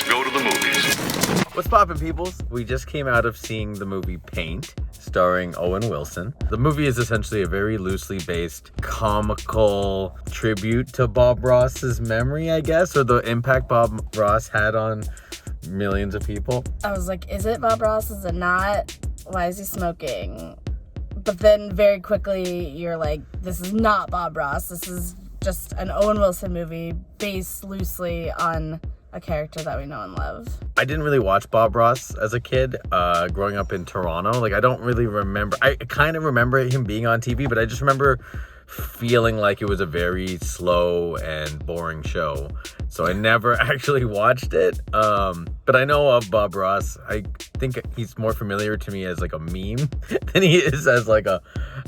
go to the movies. What's poppin', peoples? We just came out of seeing the movie Paint, starring Owen Wilson. The movie is essentially a very loosely based comical tribute to Bob Ross's memory, I guess, or the impact Bob Ross had on millions of people. I was like, is it Bob Ross? Is it not? Why is he smoking? But then very quickly you're like, this is not Bob Ross. This is just an Owen Wilson movie based loosely on a character that we know and love. I didn't really watch Bob Ross as a kid, growing up in Toronto. Like, I don't really remember. I kind of remember him being on TV, but I just remember feeling like it was a very slow and boring show. So I never actually watched it. But I know of Bob Ross. I think he's more familiar to me as like a meme than he is as like a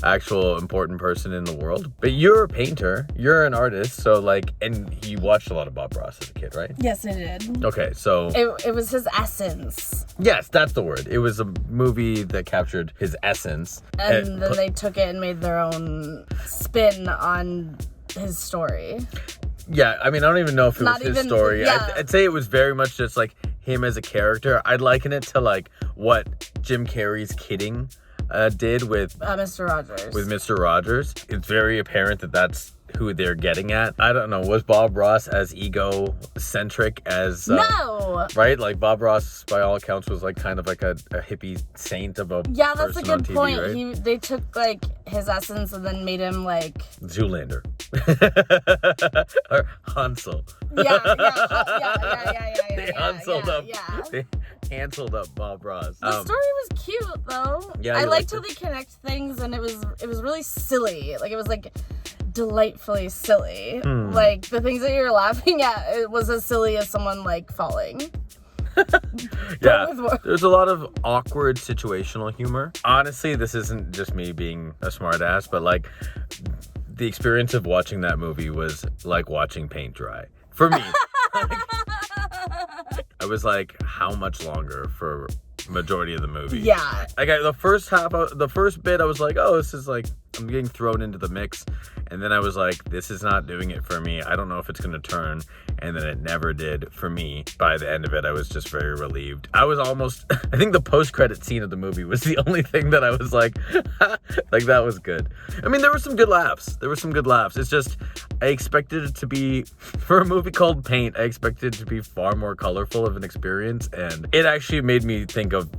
actual important person in the world. But you're a painter. You're an artist. So like, and you watched a lot of Bob Ross as a kid, right? Yes, I did. Okay, so It was his essence. yes, that's the word. It was a movie that captured his essence. And then they took it and made their own spin on his story. Yeah, I mean, I don't even know if it was his story. Yeah. I'd say it was very much just like him as a character. I'd liken it to like what Jim Carrey's Kidding did with Mr. Rogers. With Mr. Rogers. It's very apparent that that's who they're getting at. I don't know. Was Bob Ross as egocentric as... no! Right? Like, Bob Ross, by all accounts, was like kind of like a hippie saint of a Yeah, that's a person on good TV, point. right? They took like his essence and then made him like... Zoolander. Or Hansel. Yeah. They Hanseled up. Yeah. They Hanseled up Bob Ross. The story was cute though. Yeah, I you liked liked how it? they connect things, and it was really silly. Like, it was like delightfully silly. Like, the things that you're laughing at, it was as silly as someone like falling. Yeah, there's a lot of awkward situational humor. Honestly, this isn't just me being a smartass, but like the experience of watching that movie was like watching paint dry for me. I was like, how much longer for majority of the movie? Yeah. Like the first bit, I was like, oh, this is like, I'm getting thrown into the mix. And then I was like, this is not doing it for me. I don't know if it's going to turn. And then it never did for me. By the end of it, I was just very relieved. I was almost, I think the post-credit scene of the movie was the only thing that I was like, like, that was good. I mean, there were some good laughs. It's just, I expected it to be, for a movie called Paint, I expected it to be far more colorful of an experience. And it actually made me think of,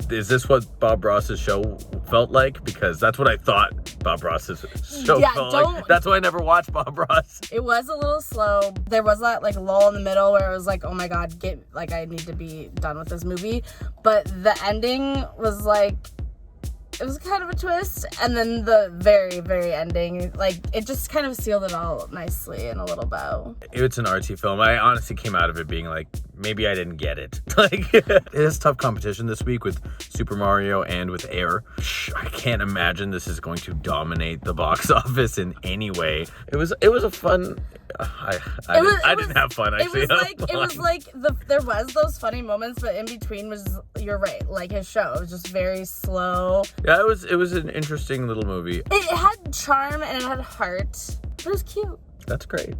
is this what Bob Ross's show felt like? Because that's what I thought Bob Ross's show felt like. That's why I never watched Bob Ross. It was a little slow. There was that like lull in the middle where it was like, oh my god, I need to be done with this movie. But the ending was like, it was kind of a twist. And then the very, very ending, like, it just kind of sealed it all nicely in a little bow. It's an artsy film. I honestly came out of it being like, maybe I didn't get it. Like, it is tough competition this week with Super Mario and with Air. I can't imagine this is going to dominate the box office in any way. It was a fun... I didn't have fun, actually. There was those funny moments, but in between was, you're right, like his show. It was just very slow. Yeah, it was an interesting little movie. It had charm and it had heart. It was cute. That's great.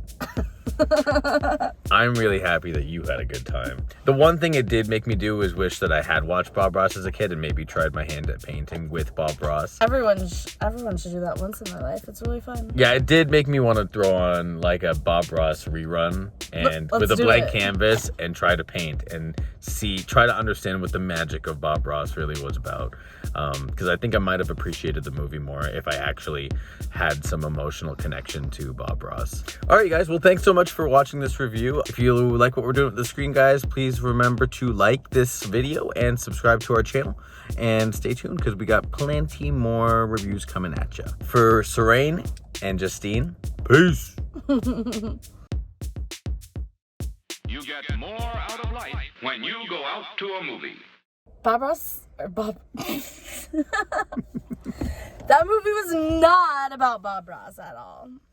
I'm really happy that you had a good time. The one thing it did make me do is wish that I had watched Bob Ross as a kid and maybe tried my hand at painting with Bob Ross. Everyone should do that once in their life. It's really fun. Yeah, it did make me want to throw on like a Bob Ross rerun and with a blank canvas and try to paint and try to understand what the magic of Bob Ross really was about. Because I think I might have appreciated the movie more if I actually had some emotional connection to Bob Ross. All right, you guys. Well, thanks so much for watching this review. If you like what we're doing with the screen, guys, please remember to like this video and subscribe to our channel. And stay tuned because we got plenty more reviews coming at you. For Serene and Justine, peace. You get more out of life when you go out to a movie. Bob Ross, or Bob... That movie was not about Bob Ross at all.